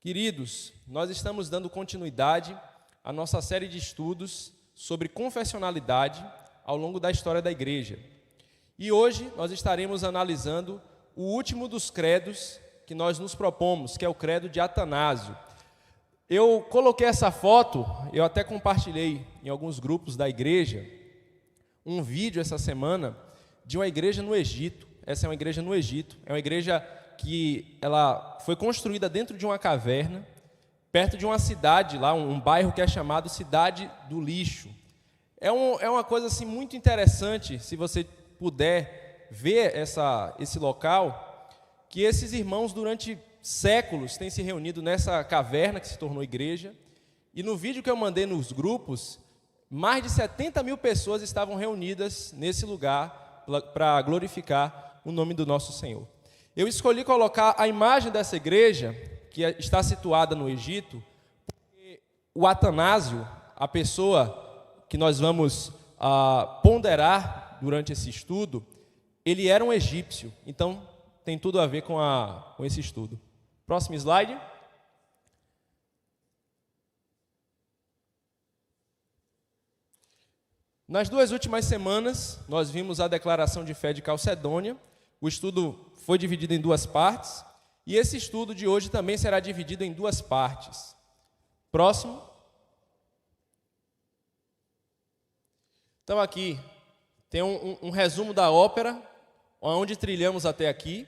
Queridos, nós estamos dando continuidade à nossa série de estudos sobre confessionalidade ao longo da história da igreja. E hoje nós estaremos analisando o último dos credos que nós nos propomos, que é o credo de Atanásio. Eu coloquei essa foto, eu até compartilhei em alguns grupos da igreja, um vídeo essa semana de uma igreja no Egito. Essa é uma igreja no Egito, é uma igreja que ela foi construída dentro de uma caverna, perto de uma cidade lá, um bairro que é chamado Cidade do Lixo. É uma coisa assim, muito interessante, se você puder ver esse local, que esses irmãos durante séculos têm se reunido nessa caverna que se tornou igreja, e no vídeo que eu mandei nos grupos, mais de 70 mil pessoas estavam reunidas nesse lugar para glorificar o nome do nosso Senhor. Eu escolhi colocar a imagem dessa igreja, que está situada no Egito, porque o Atanásio, a pessoa que nós vamos ponderar durante esse estudo, ele era um egípcio, então tem tudo a ver com esse estudo. Próximo slide. Nas duas últimas semanas, nós vimos a declaração de fé de Calcedônia. O estudo foi dividido em duas partes, e esse estudo de hoje também será dividido em duas partes. Próximo. Então aqui tem um resumo da ópera, onde trilhamos até aqui.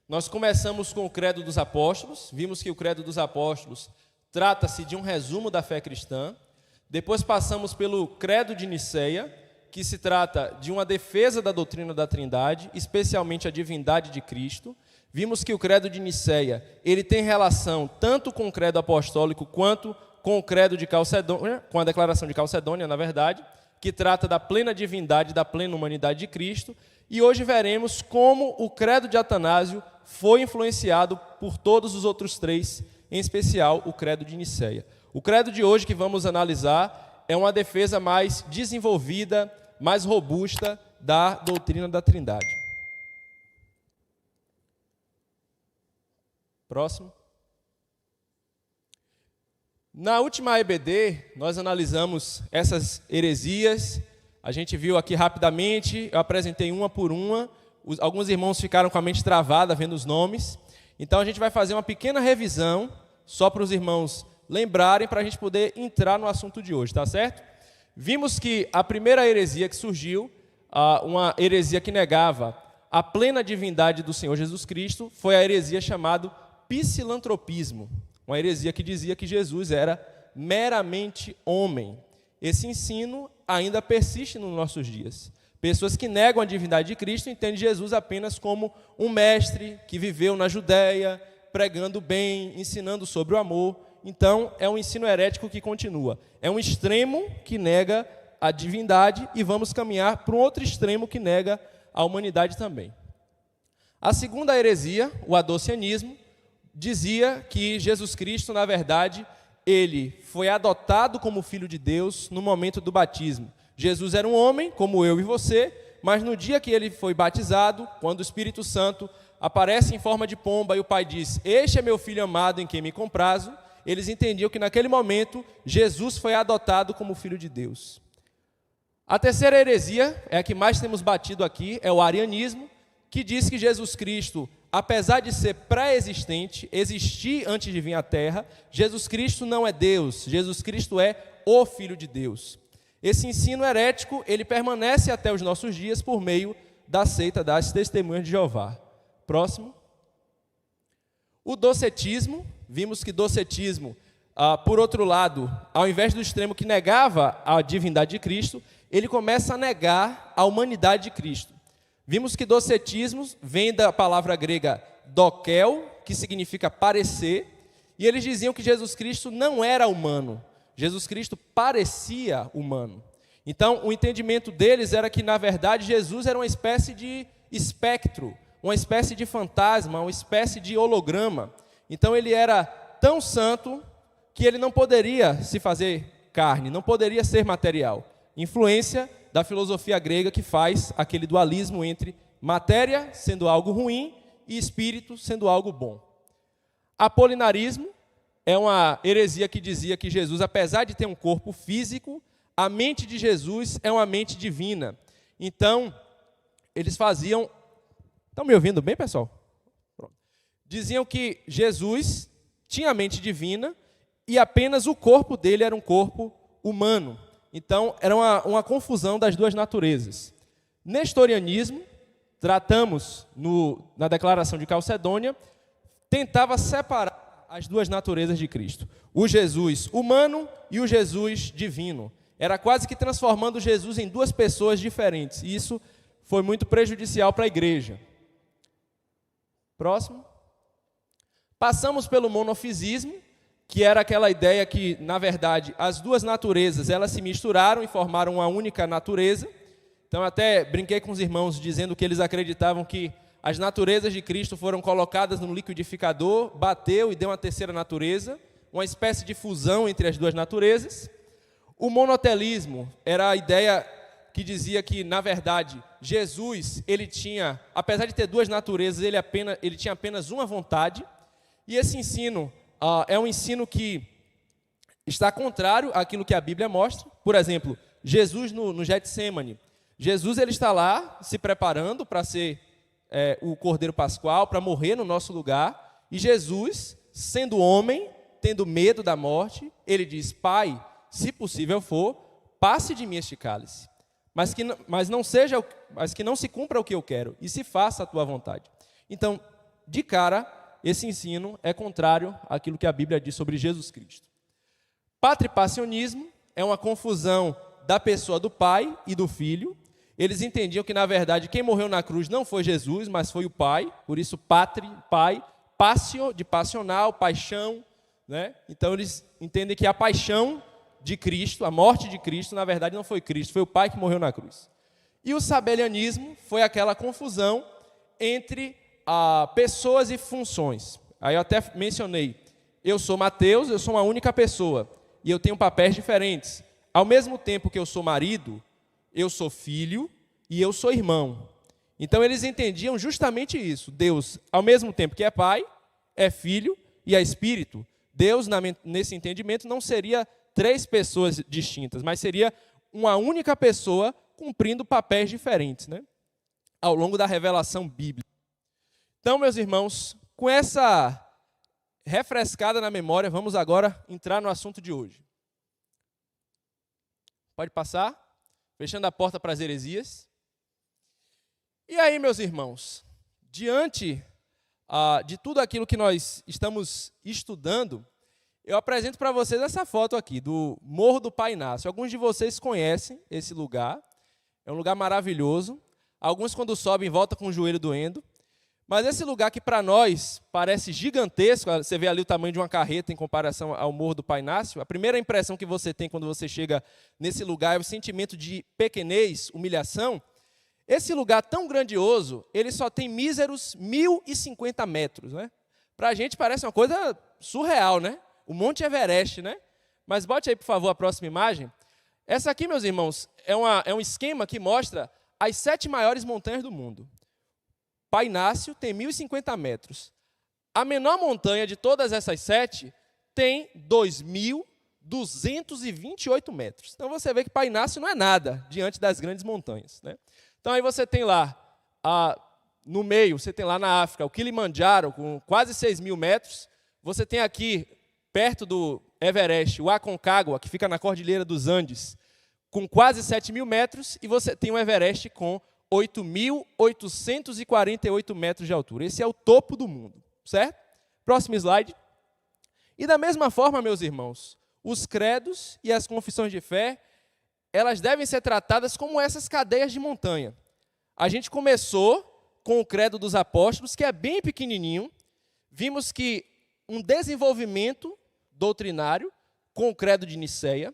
Nós começamos com o Credo dos Apóstolos, vimos que o Credo dos Apóstolos trata-se de um resumo da fé cristã. Depois passamos pelo Credo de Nicéia, que se trata de uma defesa da doutrina da Trindade, especialmente a divindade de Cristo. Vimos que o Credo de Nicéia, ele tem relação tanto com o Credo Apostólico quanto com o Credo de Calcedônia, com a Declaração de Calcedônia, na verdade, que trata da plena divindade, da plena humanidade de Cristo. E hoje veremos como o Credo de Atanásio foi influenciado por todos os outros três, em especial o Credo de Nicéia. O credo de hoje que vamos analisar é uma defesa mais desenvolvida, mais robusta da doutrina da Trindade. Próximo. Na última EBD, nós analisamos essas heresias. A gente viu aqui rapidamente, eu apresentei uma por uma. Alguns irmãos ficaram com a mente travada vendo os nomes. Então a gente vai fazer uma pequena revisão, só para os irmãos lembrarem, para a gente poder entrar no assunto de hoje, tá certo? Vimos que a primeira heresia que surgiu, uma heresia que negava a plena divindade do Senhor Jesus Cristo, foi a heresia chamada psilantropismo, uma heresia que dizia que Jesus era meramente homem. Esse ensino ainda persiste nos nossos dias. Pessoas que negam a divindade de Cristo entendem Jesus apenas como um mestre que viveu na Judéia, pregando bem, ensinando sobre o amor. Então, é um ensino herético que continua. É um extremo que nega a divindade e vamos caminhar para um outro extremo que nega a humanidade também. A segunda heresia, o adocianismo, dizia que Jesus Cristo, na verdade, ele foi adotado como filho de Deus no momento do batismo. Jesus era um homem, como eu e você, mas no dia que ele foi batizado, quando o Espírito Santo aparece em forma de pomba e o Pai diz: "Este é meu filho amado em quem me comprazo", eles entendiam que naquele momento Jesus foi adotado como filho de Deus. A terceira heresia, é a que mais temos batido aqui, é o arianismo, que diz que Jesus Cristo, apesar de ser pré-existente, existir antes de vir à Terra, Jesus Cristo não é Deus, Jesus Cristo é o Filho de Deus. Esse ensino herético, ele permanece até os nossos dias por meio da seita das Testemunhas de Jeová. Próximo. O docetismo, vimos que docetismo, por outro lado, ao invés do extremo que negava a divindade de Cristo, ele começa a negar a humanidade de Cristo. Vimos que docetismo vem da palavra grega dokel, que significa parecer, e eles diziam que Jesus Cristo não era humano, Jesus Cristo parecia humano. Então, o entendimento deles era que, na verdade, Jesus era uma espécie de espectro, uma espécie de fantasma, uma espécie de holograma. Então ele era tão santo que ele não poderia se fazer carne, não poderia ser material. Influência da filosofia grega que faz aquele dualismo entre matéria sendo algo ruim e espírito sendo algo bom. Apolinarismo, é uma heresia que dizia que Jesus, apesar de ter um corpo físico, a mente de Jesus é uma mente divina. Então, eles faziam... Estão me ouvindo bem, pessoal? Pronto. Diziam que Jesus tinha a mente divina e apenas o corpo dele era um corpo humano. Então, era uma confusão das duas naturezas. Nestorianismo, tratamos na Declaração de Calcedônia, tentava separar as duas naturezas de Cristo. O Jesus humano e o Jesus divino. Era quase que transformando Jesus em duas pessoas diferentes. E isso foi muito prejudicial para a igreja. Próximo. Passamos pelo monofisismo, que era aquela ideia que, na verdade, as duas naturezas elas se misturaram e formaram uma única natureza. Então, até brinquei com os irmãos dizendo que eles acreditavam que as naturezas de Cristo foram colocadas no liquidificador, bateu e deu uma terceira natureza, uma espécie de fusão entre as duas naturezas. O monotelismo era a ideia que dizia que, na verdade, Jesus, ele tinha, apesar de ter duas naturezas, ele tinha apenas uma vontade. E esse ensino é um ensino que está contrário àquilo que a Bíblia mostra. Por exemplo, Jesus no Getsêmani. Jesus ele está lá se preparando para ser o Cordeiro Pascual, para morrer no nosso lugar. E Jesus, sendo homem, tendo medo da morte, ele diz: Pai, se possível for, passe de mim este cálice. Mas que não se cumpra o que eu quero, e se faça a tua vontade. Então, de cara, esse ensino é contrário àquilo que a Bíblia diz sobre Jesus Cristo. Patripassionismo é uma confusão da pessoa do Pai e do Filho. Eles entendiam que, na verdade, quem morreu na cruz não foi Jesus, mas foi o Pai. Por isso, Pai, passio, de passional, paixão. Né? Então, eles entendem que a paixão de Cristo, a morte de Cristo, na verdade, não foi Cristo, foi o Pai que morreu na cruz. E o sabelianismo foi aquela confusão entre pessoas e funções. Aí eu até mencionei, eu sou Mateus, eu sou uma única pessoa, e eu tenho papéis diferentes. Ao mesmo tempo que eu sou marido, eu sou filho e eu sou irmão. Então eles entendiam justamente isso. Deus, ao mesmo tempo que é pai, é filho e é espírito. Deus, nesse entendimento, não seria três pessoas distintas, mas seria uma única pessoa cumprindo papéis diferentes, né? Ao longo da revelação bíblica. Então, meus irmãos, com essa refrescada na memória, vamos agora entrar no assunto de hoje. Pode passar, fechando a porta para as heresias. E aí, meus irmãos, diante de tudo aquilo que nós estamos estudando, eu apresento para vocês essa foto aqui, do Morro do Pai Inácio. Alguns de vocês conhecem esse lugar, é um lugar maravilhoso. Alguns, quando sobem, voltam com o joelho doendo. Mas esse lugar que para nós parece gigantesco, você vê ali o tamanho de uma carreta em comparação ao Morro do Pai Inácio, a primeira impressão que você tem quando você chega nesse lugar é o sentimento de pequenez, humilhação. Esse lugar tão grandioso, ele só tem míseros 1.050 metros. Né? Para a gente parece uma coisa surreal, né? O Monte Everest, né? Mas bote aí, por favor, a próxima imagem. Essa aqui, meus irmãos, é um esquema que mostra as 7 maiores montanhas do mundo. Pai Inácio tem 1.050 metros. A menor montanha de todas essas 7 tem 2.228 metros. Então, você vê que Pai Inácio não é nada diante das grandes montanhas. Né? Então, aí você tem lá, no meio, você tem lá na África, o Kilimanjaro, com quase 6.000 metros. Você tem aqui, perto do Everest, o Aconcagua, que fica na Cordilheira dos Andes, com quase 7.000 metros. E você tem o Everest com 8.848 metros de altura. Esse é o topo do mundo, certo? Próximo slide. E da mesma forma, meus irmãos, os credos e as confissões de fé, elas devem ser tratadas como essas cadeias de montanha. A gente começou com o credo dos apóstolos, que é bem pequenininho. Vimos que um desenvolvimento doutrinário com o credo de Nicéia.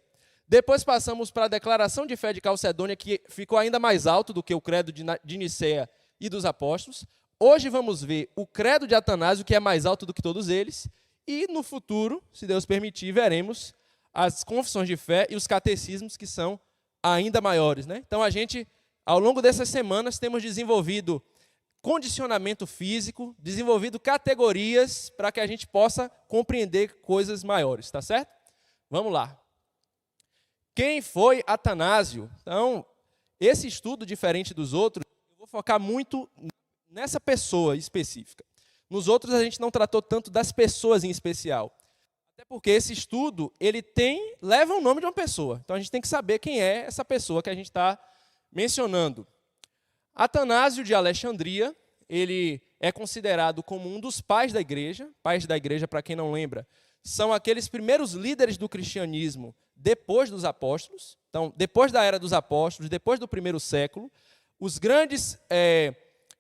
Depois passamos para a declaração de fé de Calcedônia, que ficou ainda mais alto do que o credo de Nicéia e dos apóstolos. Hoje vamos ver o credo de Atanásio, que é mais alto do que todos eles. E no futuro, se Deus permitir, veremos as confissões de fé e os catecismos, que são ainda maiores. Né? Então a gente, ao longo dessas semanas, temos desenvolvido condicionamento físico, desenvolvido categorias para que a gente possa compreender coisas maiores, tá certo? Vamos lá. Quem foi Atanásio? Então, esse estudo, diferente dos outros, eu vou focar muito nessa pessoa específica. Nos outros, a gente não tratou tanto das pessoas em especial. Até porque esse estudo, leva o nome de uma pessoa. Então, a gente tem que saber quem é essa pessoa que a gente está mencionando. Atanásio de Alexandria, ele é considerado como um dos pais da igreja. Pais da igreja, para quem não lembra, são aqueles primeiros líderes do cristianismo depois dos apóstolos. Então, depois da era dos apóstolos, depois do primeiro século, os grandes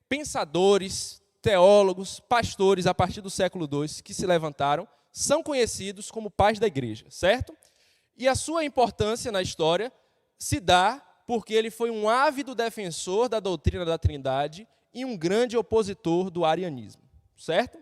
pensadores, teólogos, pastores, a partir do século II, que se levantaram, são conhecidos como pais da igreja, certo? E a sua importância na história se dá porque ele foi um ávido defensor da doutrina da Trindade e um grande opositor do arianismo, certo?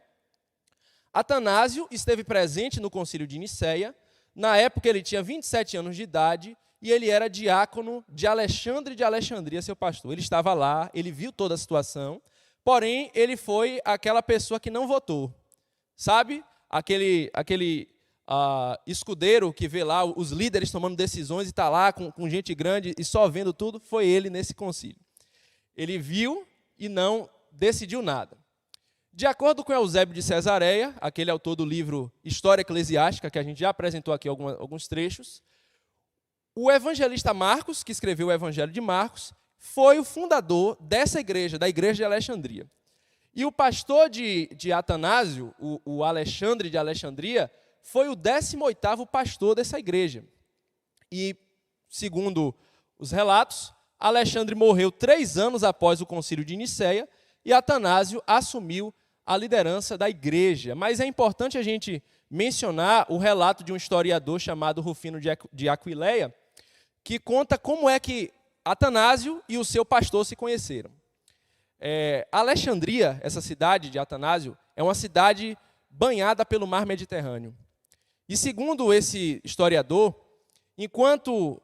Atanásio esteve presente no concílio de Nicéia. Na época ele tinha 27 anos de idade e ele era diácono de Alexandre de Alexandria, seu pastor. Ele estava lá, ele viu toda a situação, porém ele foi aquela pessoa que não votou. Sabe? Aquele escudeiro que vê lá os líderes tomando decisões e está lá com gente grande e só vendo tudo, foi ele nesse concílio. Ele viu e não decidiu nada. De acordo com Eusébio de Cesareia, aquele autor do livro História Eclesiástica, que a gente já apresentou aqui alguns trechos, o evangelista Marcos, que escreveu o Evangelho de Marcos, foi o fundador dessa igreja, da igreja de Alexandria. E o pastor de Atanásio, o Alexandre de Alexandria, foi o 18º pastor dessa igreja. E, segundo os relatos, Alexandre morreu 3 anos após o concílio de Nicéia e Atanásio assumiu a liderança da igreja. Mas é importante a gente mencionar o relato de um historiador chamado Rufino de Aquileia, que conta como é que Atanásio e o seu pastor se conheceram. Alexandria, essa cidade de Atanásio, é uma cidade banhada pelo mar Mediterrâneo. E segundo esse historiador, enquanto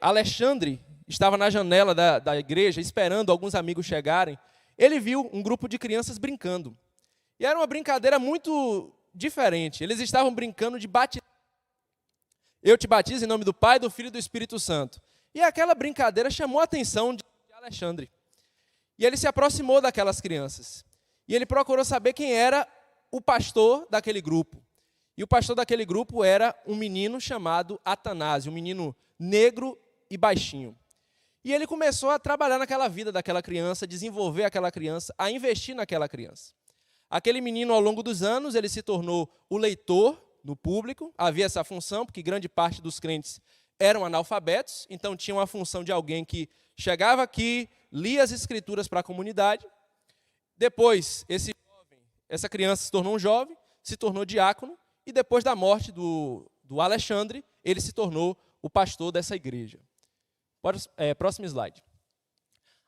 Alexandre estava na janela da igreja, esperando alguns amigos chegarem, ele viu um grupo de crianças brincando. E era uma brincadeira muito diferente. Eles estavam brincando de batismo. Eu te batizo em nome do Pai, do Filho e do Espírito Santo. E aquela brincadeira chamou a atenção de Alexandre. E ele se aproximou daquelas crianças. E ele procurou saber quem era o pastor daquele grupo. E o pastor daquele grupo era um menino chamado Atanásio, um menino negro e baixinho. E ele começou a trabalhar naquela vida daquela criança, desenvolver aquela criança, a investir naquela criança. Aquele menino, ao longo dos anos, ele se tornou o leitor no público. Havia essa função, porque grande parte dos crentes eram analfabetos, então tinha uma função de alguém que chegava aqui, lia as escrituras para a comunidade. Depois, essa criança se tornou um jovem, se tornou diácono, e depois da morte do Alexandre, ele se tornou o pastor dessa igreja. Próximo slide.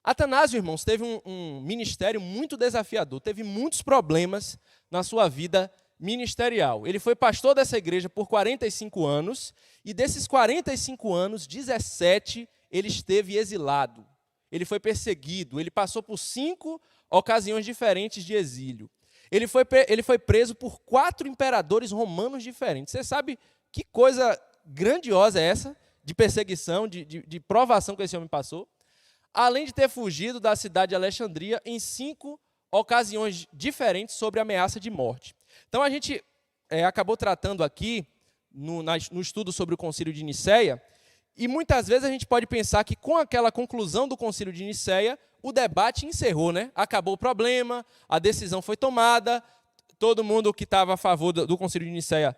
Atanásio, irmãos, teve um ministério muito desafiador, teve muitos problemas na sua vida ministerial. Ele foi pastor dessa igreja por 45 anos, e desses 45 anos, 17 ele esteve exilado. Ele foi perseguido, ele passou por 5 ocasiões diferentes de exílio. Ele foi preso por 4 imperadores romanos diferentes. Você sabe que coisa grandiosa é essa, de perseguição, de provação que esse homem passou? Além de ter fugido da cidade de Alexandria em 5 ocasiões diferentes sobre ameaça de morte. Então, a gente acabou tratando aqui, no estudo sobre o concílio de Nicéia, e muitas vezes a gente pode pensar que com aquela conclusão do concílio de Nicéia, o debate encerrou, né? Acabou o problema, a decisão foi tomada, todo mundo que estava a favor do concílio de Nicéia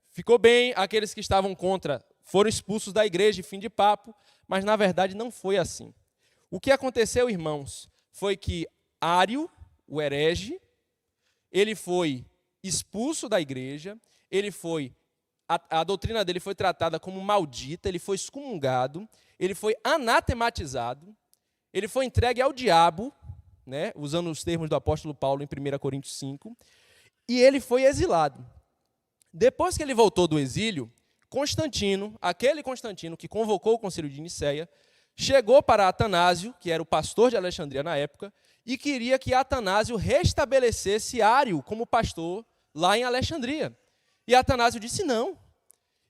ficou bem, aqueles que estavam contra foram expulsos da igreja, fim de papo, mas na verdade não foi assim. O que aconteceu, irmãos, foi que Ário, o herege, ele foi expulso da igreja, a doutrina dele foi tratada como maldita, ele foi excomungado, ele foi anatematizado, ele foi entregue ao diabo, né, usando os termos do apóstolo Paulo em 1 Coríntios 5, e ele foi exilado. Depois que ele voltou do exílio, Constantino, aquele Constantino que convocou o concílio de Nicéia, chegou para Atanásio, que era o pastor de Alexandria na época, e queria que Atanásio restabelecesse Ário como pastor lá em Alexandria. E Atanásio disse: não,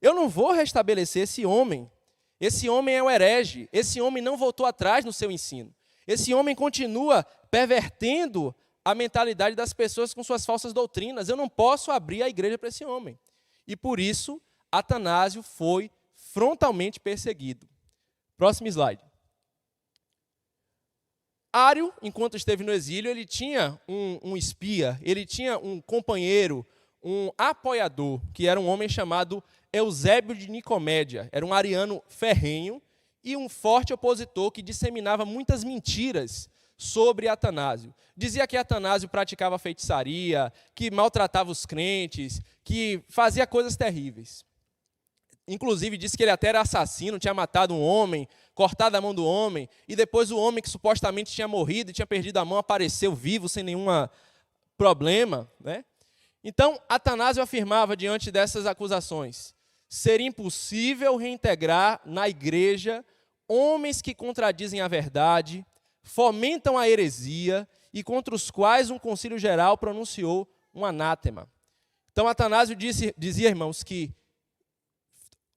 eu não vou restabelecer esse homem. Esse homem é um herege, esse homem não voltou atrás no seu ensino. Esse homem continua pervertendo a mentalidade das pessoas com suas falsas doutrinas. Eu não posso abrir a igreja para esse homem. E por isso, Atanásio foi frontalmente perseguido. Próximo slide. Ário, enquanto esteve no exílio, ele tinha um espia, ele tinha um companheiro, um apoiador, que era um homem chamado Eusébio de Nicomédia. Era um ariano ferrenho e um forte opositor que disseminava muitas mentiras sobre Atanásio. Dizia que Atanásio praticava feitiçaria, que maltratava os crentes, que fazia coisas terríveis. Inclusive, disse que ele até era assassino, tinha matado um homem, cortado a mão do homem, e depois o homem que supostamente tinha morrido e tinha perdido a mão apareceu vivo, sem nenhum problema, né? Então, Atanásio afirmava, diante dessas acusações, ser impossível reintegrar na igreja homens que contradizem a verdade, fomentam a heresia e contra os quais um concílio geral pronunciou um anátema. Então, Atanásio dizia, irmãos, que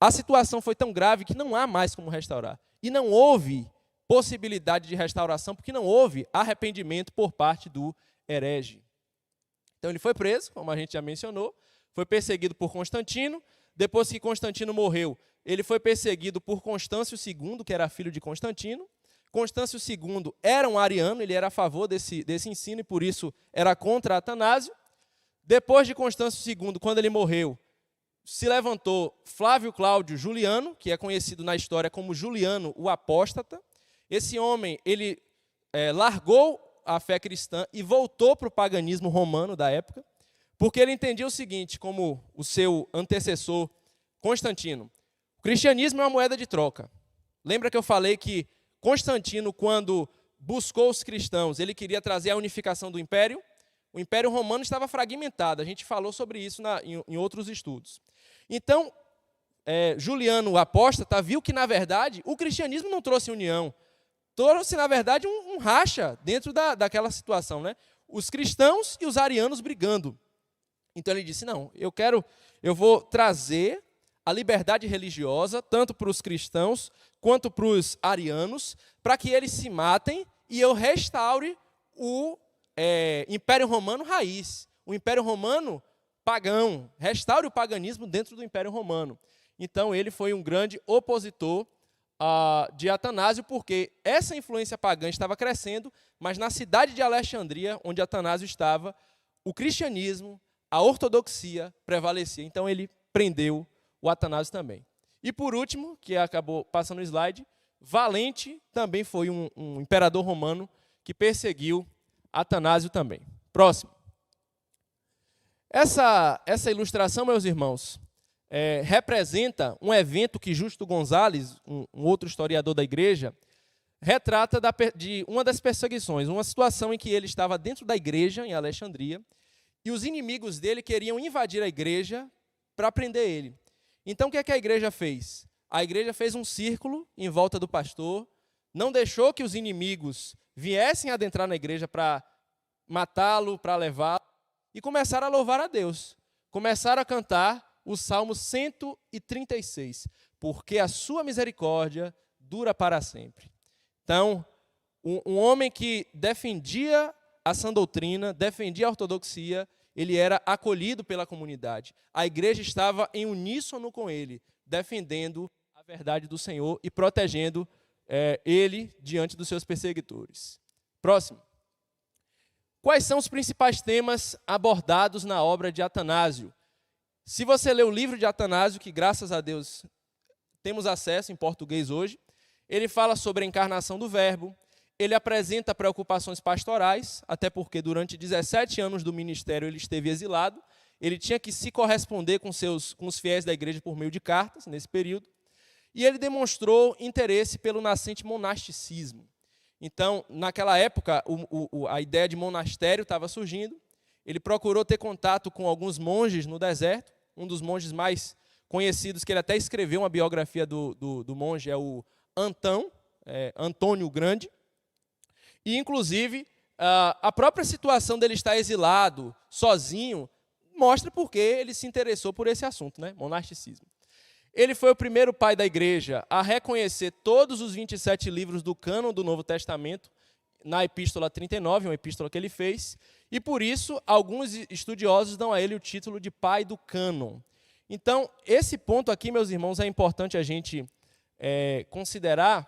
a situação foi tão grave que não há mais como restaurar. E não houve possibilidade de restauração, porque não houve arrependimento por parte do herege. Então ele foi preso, como a gente já mencionou, foi perseguido por Constantino. Depois que Constantino morreu, ele foi perseguido por Constâncio II, que era filho de Constantino. Constâncio II era um ariano, ele era a favor desse ensino e por isso era contra Atanásio. Depois de Constâncio II, quando ele morreu, se levantou Flávio Cláudio Juliano, que é conhecido na história como Juliano o Apóstata. Esse homem, ele largou a fé cristã e voltou para o paganismo romano da época, porque ele entendia o seguinte, como o seu antecessor Constantino: o cristianismo é uma moeda de troca. Lembra que eu falei que Constantino, quando buscou os cristãos, ele queria trazer a unificação do império? O Império Romano estava fragmentado, a gente falou sobre isso em outros estudos. Então, Juliano, o apóstata, viu que, na verdade, o cristianismo não trouxe união, trouxe, na verdade, um racha dentro daquela situação, né? Os cristãos e os arianos brigando. Então ele disse: não, eu vou trazer a liberdade religiosa, tanto para os cristãos quanto para os arianos, para que eles se matem e eu restaure o Império Romano raiz, o Império Romano pagão, restaure o paganismo dentro do Império Romano. Então ele foi um grande opositor de Atanásio, porque essa influência pagã estava crescendo, mas na cidade de Alexandria, onde Atanásio estava, o cristianismo, a ortodoxia prevalecia. Então ele prendeu o Atanásio também. E por último, que acabou passando o slide, Valente também foi um imperador romano que perseguiu Atanásio também. Próximo. Essa ilustração, meus irmãos, representa um evento que Justo Gonzalez, um outro historiador da igreja, retrata de uma das perseguições, uma situação em que ele estava dentro da igreja, em Alexandria, e os inimigos dele queriam invadir a igreja para prender ele. Então, o que é que a igreja fez? A igreja fez um círculo em volta do pastor, não deixou que os inimigos viessem adentrar na igreja para matá-lo, para levá-lo, e começaram a louvar a Deus. Começaram a cantar o Salmo 136, porque a sua misericórdia dura para sempre. Então, um homem que defendia a sã doutrina, defendia a ortodoxia, ele era acolhido pela comunidade. A igreja estava em uníssono com ele, defendendo a verdade do Senhor e protegendo ele diante dos seus perseguidores. Próximo. Quais são os principais temas abordados na obra de Atanásio? Se você ler o livro de Atanásio, que graças a Deus temos acesso em português hoje, ele fala sobre a encarnação do Verbo, ele apresenta preocupações pastorais, até porque durante 17 anos do ministério ele esteve exilado, ele tinha que se corresponder com os fiéis da igreja por meio de cartas, nesse período, e ele demonstrou interesse pelo nascente monasticismo. Então, naquela época, a ideia de monastério estava surgindo. Ele procurou ter contato com alguns monges no deserto. Um dos monges mais conhecidos, que ele até escreveu uma biografia do monge, é o Antão. Antônio o Grande. E, inclusive, a própria situação dele estar exilado, sozinho, mostra por que ele se interessou por esse assunto, né? Monasticismo. Ele foi o primeiro pai da igreja a reconhecer todos os 27 livros do cânon do Novo Testamento, na Epístola 39, uma epístola que ele fez, e por isso alguns estudiosos dão a ele o título de pai do cânon. Então, esse ponto aqui, meus irmãos, é importante a gente considerar.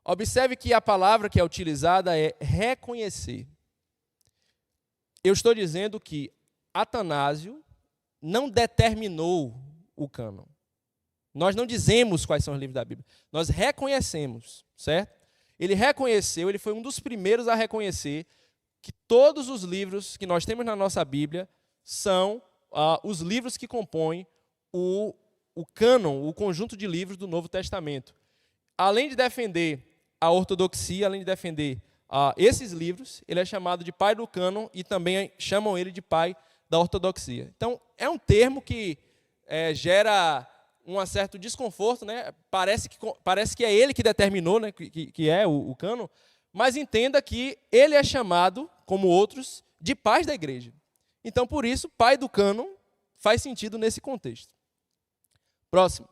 Observe que a palavra que é utilizada é reconhecer. Eu estou dizendo que Atanásio não determinou o cânon. Nós não dizemos quais são os livros da Bíblia. Nós reconhecemos, certo? Ele reconheceu, ele foi um dos primeiros a reconhecer que todos os livros que nós temos na nossa Bíblia são os livros que compõem o cânon, o conjunto de livros do Novo Testamento. Além de defender a ortodoxia, além de defender esses livros, ele é chamado de pai do cânon e também chamam ele de pai da ortodoxia. Então, é um termo que gera um certo desconforto, né? Parece que é ele que determinou, né? que é o cânon, mas entenda que ele é chamado, como outros, de pais da igreja. Então, por isso, pai do cânon faz sentido nesse contexto. Próximo.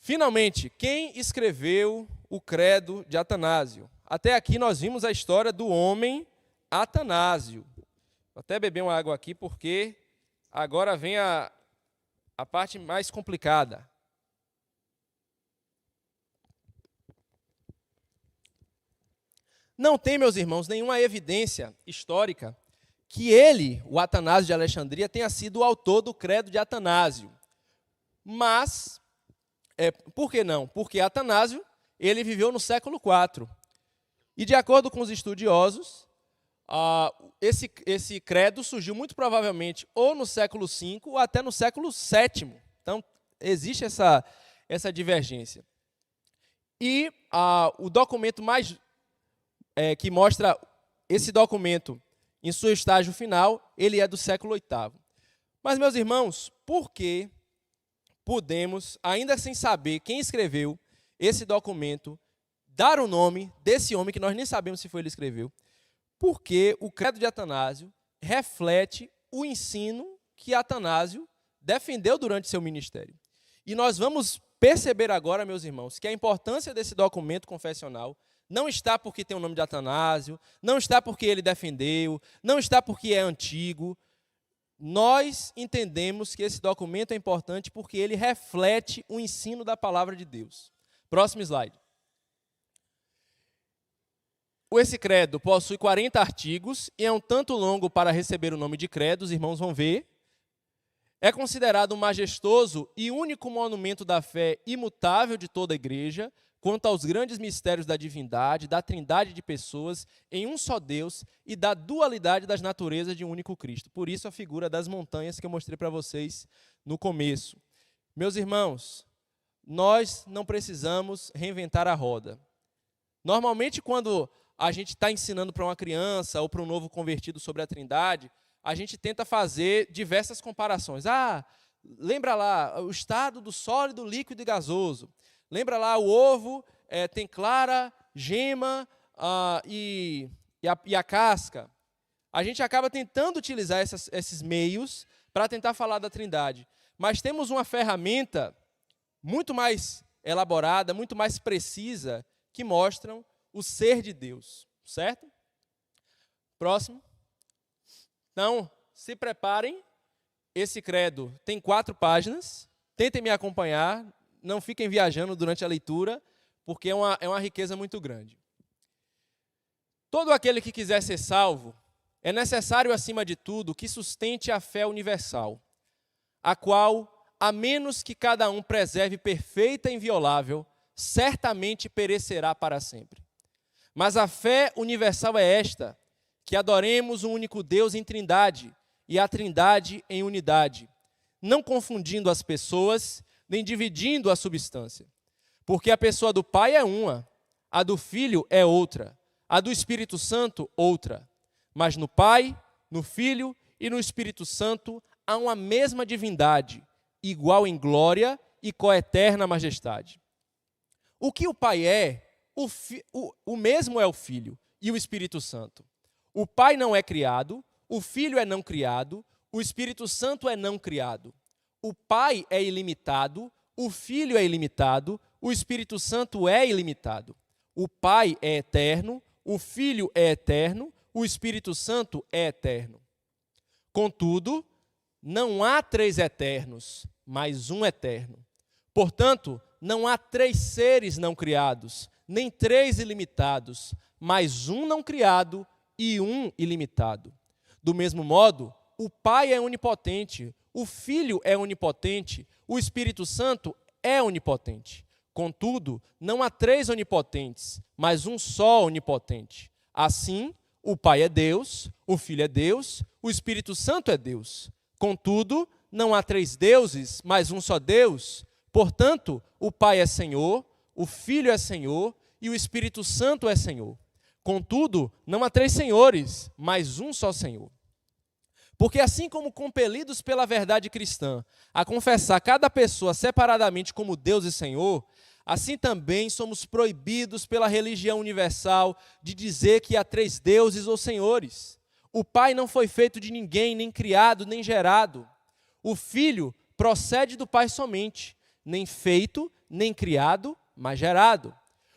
Finalmente, quem escreveu o credo de Atanásio? Até aqui nós vimos a história do homem Atanásio. Vou até beber uma água aqui, porque agora vem a parte mais complicada. Não tem, meus irmãos, nenhuma evidência histórica que ele, o Atanásio de Alexandria, tenha sido o autor do credo de Atanásio. Mas, por que não? Porque Atanásio, ele viveu no século IV. E, de acordo com os estudiosos, esse credo surgiu muito provavelmente ou no século V ou até no século VII. Então, existe essa divergência. E o documento mais que mostra esse documento em seu estágio final, ele é do século VIII. Mas, meus irmãos, por que podemos, ainda sem saber quem escreveu esse documento, dar o nome desse homem, que nós nem sabemos se foi ele que escreveu? Porque o credo de Atanásio reflete o ensino que Atanásio defendeu durante seu ministério. E nós vamos perceber agora, meus irmãos, que a importância desse documento confessional não está porque tem o nome de Atanásio, não está porque ele defendeu, não está porque é antigo. Nós entendemos que esse documento é importante porque ele reflete o ensino da palavra de Deus. Próximo slide. Esse credo possui 40 artigos e é um tanto longo para receber o nome de credo, os irmãos vão ver. É considerado um majestoso e único monumento da fé imutável de toda a igreja, quanto aos grandes mistérios da divindade, da trindade de pessoas em um só Deus e da dualidade das naturezas de um único Cristo. Por isso a figura das montanhas que eu mostrei para vocês no começo. Meus irmãos, nós não precisamos reinventar a roda. Normalmente, quando a gente está ensinando para uma criança ou para um novo convertido sobre a trindade, a gente tenta fazer diversas comparações. Lembra lá o estado do sólido, líquido e gasoso. Lembra lá, o ovo tem clara, gema e a casca. A gente acaba tentando utilizar esses meios para tentar falar da trindade. Mas temos uma ferramenta muito mais elaborada, muito mais precisa, que mostram o ser de Deus. Certo? Próximo. Então, se preparem. Esse credo tem 4 páginas. Tentem me acompanhar. Não fiquem viajando durante a leitura, porque é uma riqueza muito grande. Todo aquele que quiser ser salvo, é necessário, acima de tudo, que sustente a fé universal, a qual, a menos que cada um preserve perfeita e inviolável, certamente perecerá para sempre. Mas a fé universal é esta, que adoremos um único Deus em trindade, e a trindade em unidade, não confundindo as pessoas, nem dividindo a substância. Porque a pessoa do Pai é uma, a do Filho é outra, a do Espírito Santo outra. Mas no Pai, no Filho e no Espírito Santo há uma mesma divindade, igual em glória e coeterna majestade. O que o Pai é, o mesmo é o Filho e o Espírito Santo. O Pai não é criado, o Filho é não criado, o Espírito Santo é não criado. O Pai é ilimitado, o Filho é ilimitado, o Espírito Santo é ilimitado. O Pai é eterno, o Filho é eterno, o Espírito Santo é eterno. Contudo, não há três eternos, mas um eterno. Portanto, não há três seres não criados, nem três ilimitados, mas um não criado e um ilimitado. Do mesmo modo, o Pai é onipotente, o Filho é onipotente, o Espírito Santo é onipotente. Contudo, não há três onipotentes, mas um só onipotente. Assim, o Pai é Deus, o Filho é Deus, o Espírito Santo é Deus. Contudo, não há três deuses, mas um só Deus. Portanto, o Pai é Senhor, o Filho é Senhor e o Espírito Santo é Senhor. Contudo, não há três senhores, mas um só Senhor. Porque assim como compelidos pela verdade cristã a confessar cada pessoa separadamente como Deus e Senhor, assim também somos proibidos pela religião universal de dizer que há três deuses ou senhores. O Pai não foi feito de ninguém, nem criado, nem gerado. O Filho procede do Pai somente, nem feito, nem criado, mas gerado.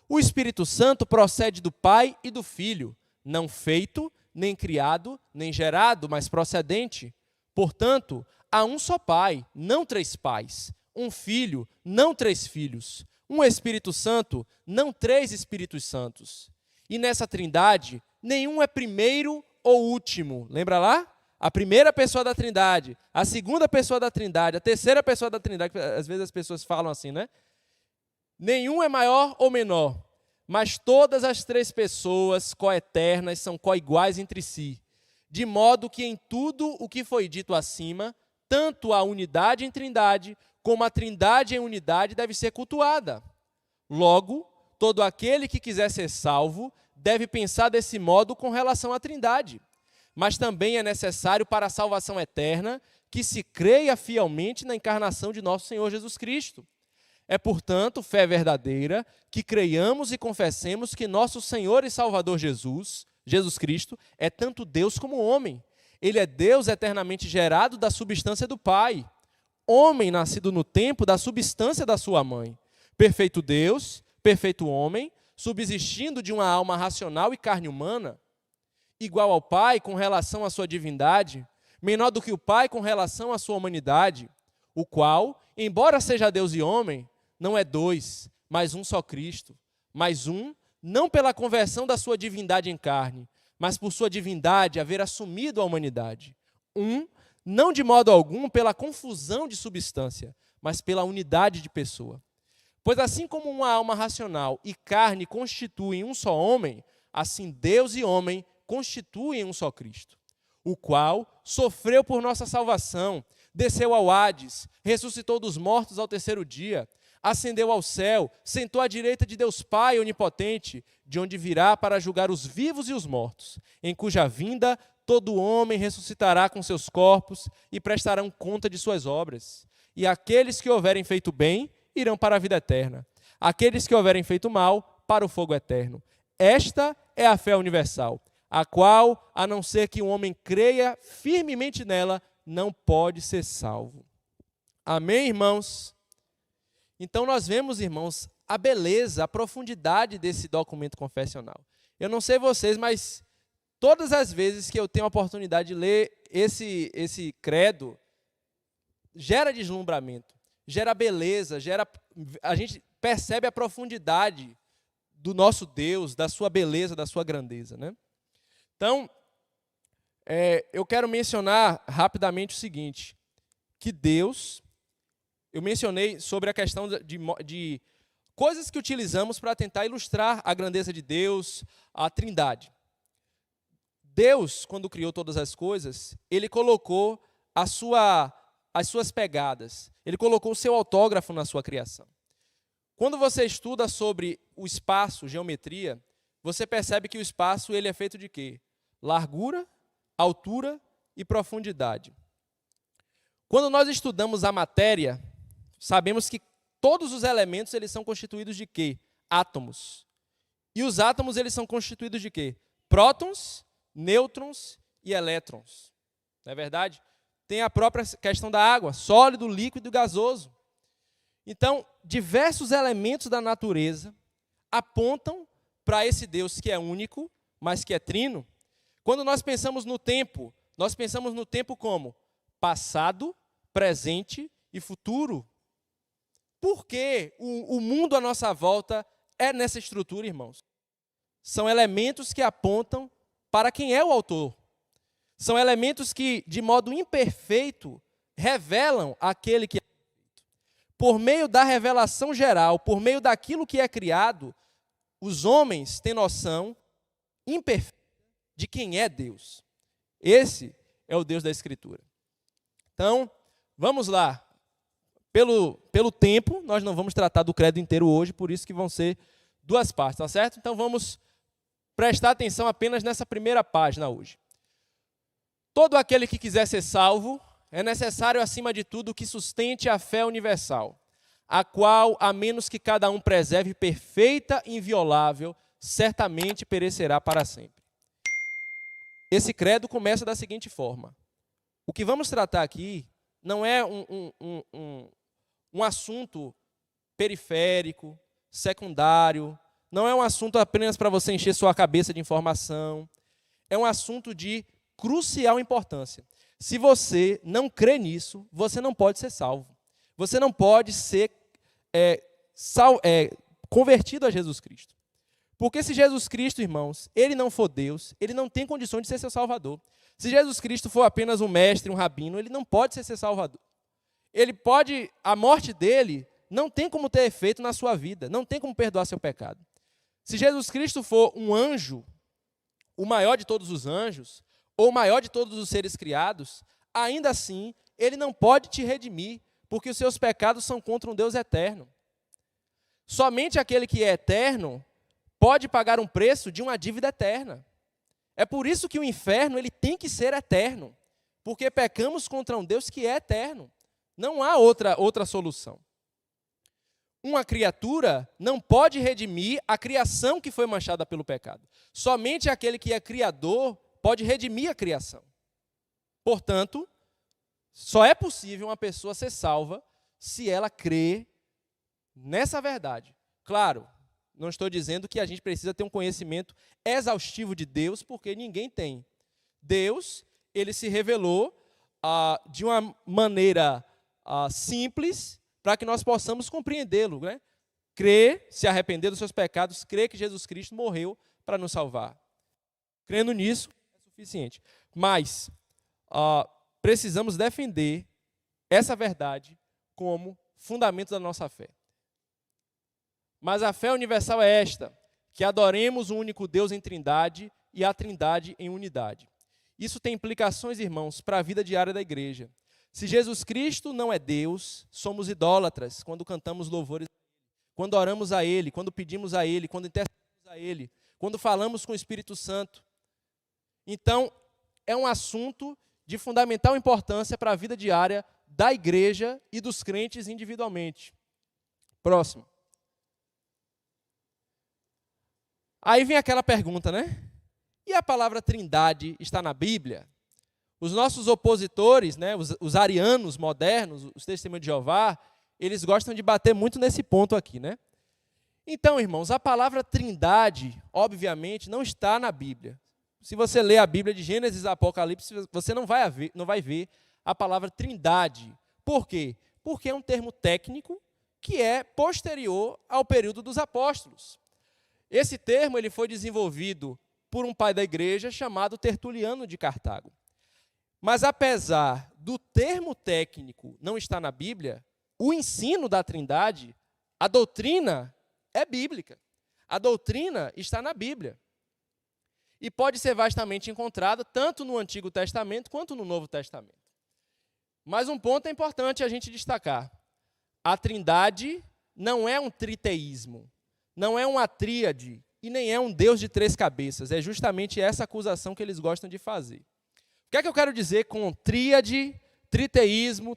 O Espírito Santo procede do Pai e do Filho, não feito, nem criado, nem gerado, mas procedente. Portanto, há um só Pai, não três pais. Um Filho, não três filhos. Um Espírito Santo, não três Espíritos Santos. E nessa trindade, nenhum é primeiro ou último. Lembra lá? A primeira pessoa da trindade, a segunda pessoa da trindade, a terceira pessoa da trindade. Às vezes as pessoas falam assim, né? Nenhum é maior ou menor, mas todas as três pessoas coeternas são coiguais entre si, de modo que em tudo o que foi dito acima, tanto a unidade em trindade, como a trindade em unidade deve ser cultuada. Logo, todo aquele que quiser ser salvo deve pensar desse modo com relação à trindade. Mas também é necessário para a salvação eterna que se creia fielmente na encarnação de nosso Senhor Jesus Cristo. É, portanto, fé verdadeira que creiamos e confessemos que nosso Senhor e Salvador Jesus Cristo, é tanto Deus como homem. Ele é Deus eternamente gerado da substância do Pai, homem nascido no tempo da substância da sua mãe, perfeito Deus, perfeito homem, subsistindo de uma alma racional e carne humana, igual ao Pai com relação à sua divindade, menor do que o Pai com relação à sua humanidade, o qual, embora seja Deus e homem, não é dois, mas um só Cristo. Mas um, não pela conversão da sua divindade em carne, mas por sua divindade haver assumido a humanidade. Um, não de modo algum pela confusão de substância, mas pela unidade de pessoa. Pois assim como uma alma racional e carne constituem um só homem, assim Deus e homem constituem um só Cristo, o qual sofreu por nossa salvação, desceu ao Hades, ressuscitou dos mortos ao terceiro dia, ascendeu ao céu, sentou à direita de Deus Pai onipotente, de onde virá para julgar os vivos e os mortos, em cuja vinda todo homem ressuscitará com seus corpos e prestarão conta de suas obras. E aqueles que houverem feito bem irão para a vida eterna. Aqueles que houverem feito mal, para o fogo eterno. Esta é a fé universal, a qual, a não ser que um homem creia firmemente nela, não pode ser salvo. Amém, irmãos? Então nós vemos, irmãos, a beleza, a profundidade desse documento confessional. Eu não sei vocês, mas todas as vezes que eu tenho a oportunidade de ler esse credo, gera deslumbramento, gera beleza, a gente percebe a profundidade do nosso Deus, da sua beleza, da sua grandeza, né? Então, eu quero mencionar rapidamente o seguinte, que Deus, eu mencionei sobre a questão de coisas que utilizamos para tentar ilustrar a grandeza de Deus, a trindade. Deus, quando criou todas as coisas, Ele colocou as suas pegadas, Ele colocou o seu autógrafo na sua criação. Quando você estuda sobre o espaço, geometria, você percebe que o espaço ele é feito de quê? Largura, altura e profundidade. Quando nós estudamos a matéria, sabemos que todos os elementos eles são constituídos de quê? átomos. E os átomos, eles são constituídos de quê? Prótons, nêutrons e elétrons. Não é verdade? Tem a própria questão da água, sólido, líquido e gasoso. Então, diversos elementos da natureza apontam para esse Deus que é único, mas que é trino. Quando nós pensamos no tempo como passado, presente e futuro. Por que o mundo à nossa volta é nessa estrutura, irmãos? São elementos que apontam para quem é o autor. São elementos que, de modo imperfeito, revelam aquele que é. Por meio da revelação geral, por meio daquilo que é criado, os homens têm noção imperfeita de quem é Deus. Esse é o Deus da Escritura. Então, vamos lá. Pelo tempo, nós não vamos tratar do credo inteiro hoje, por isso que vão ser 2 partes, tá certo? Então, vamos prestar atenção apenas nessa primeira página hoje. Todo aquele que quiser ser salvo, é necessário, acima de tudo, que sustente a fé universal, a qual, a menos que cada um preserve perfeita e inviolável, certamente perecerá para sempre. Esse credo começa da seguinte forma. O que vamos tratar aqui não é um assunto periférico, secundário, não é um assunto apenas para você encher sua cabeça de informação, é um assunto de crucial importância. Se você não crê nisso, você não pode ser salvo. Você não pode ser convertido a Jesus Cristo. Porque se Jesus Cristo, irmãos, ele não for Deus, ele não tem condições de ser seu salvador. Se Jesus Cristo for apenas um mestre, um rabino, ele não pode ser seu salvador. A morte dele não tem como ter efeito na sua vida, não tem como perdoar seu pecado. Se Jesus Cristo for um anjo, o maior de todos os anjos, ou o maior de todos os seres criados, ainda assim, ele não pode te redimir, porque os seus pecados são contra um Deus eterno. Somente aquele que é eterno pode pagar um preço de uma dívida eterna. É por isso que o inferno ele tem que ser eterno, porque pecamos contra um Deus que é eterno. Não há outra solução. Uma criatura não pode redimir a criação que foi manchada pelo pecado. Somente aquele que é criador pode redimir a criação. Portanto, só é possível uma pessoa ser salva se ela crê nessa verdade. Claro, não estou dizendo que a gente precisa ter um conhecimento exaustivo de Deus, porque ninguém tem. Deus, ele se revelou de uma maneira simples para que nós possamos compreendê-lo, né? Crer, se arrepender dos seus pecados, crer que Jesus Cristo morreu para nos salvar. Crendo nisso, é suficiente. Mas precisamos defender essa verdade como fundamento da nossa fé. Mas a fé universal é esta, que adoremos o único Deus em trindade e a trindade em unidade. Isso tem implicações, irmãos, para a vida diária da igreja. Se Jesus Cristo não é Deus, somos idólatras quando cantamos louvores, quando oramos a Ele, quando pedimos a Ele, quando intercedemos a Ele, quando falamos com o Espírito Santo. Então, é um assunto de fundamental importância para a vida diária da igreja e dos crentes individualmente. Próximo. Aí vem aquela pergunta, né? E a palavra trindade está na Bíblia? Os nossos opositores, né, os arianos modernos, os testemunhos de Jeová, eles gostam de bater muito nesse ponto aqui, né? Então, irmãos, a palavra trindade, obviamente, não está na Bíblia. Se você ler a Bíblia de Gênesis a Apocalipse, você não vai ver a palavra trindade. Por quê? Porque é um termo técnico que é posterior ao período dos apóstolos. Esse termo ele foi desenvolvido por um pai da igreja chamado Tertuliano de Cartago. Mas apesar do termo técnico não estar na Bíblia, o ensino da trindade, a doutrina é bíblica. A doutrina está na Bíblia. E pode ser vastamente encontrada tanto no Antigo Testamento quanto no Novo Testamento. Mas um ponto é importante a gente destacar. A trindade não é um triteísmo, não é uma tríade e nem é um Deus de 3 cabeças. É justamente essa acusação que eles gostam de fazer. O que é que eu quero dizer com tríade, triteísmo,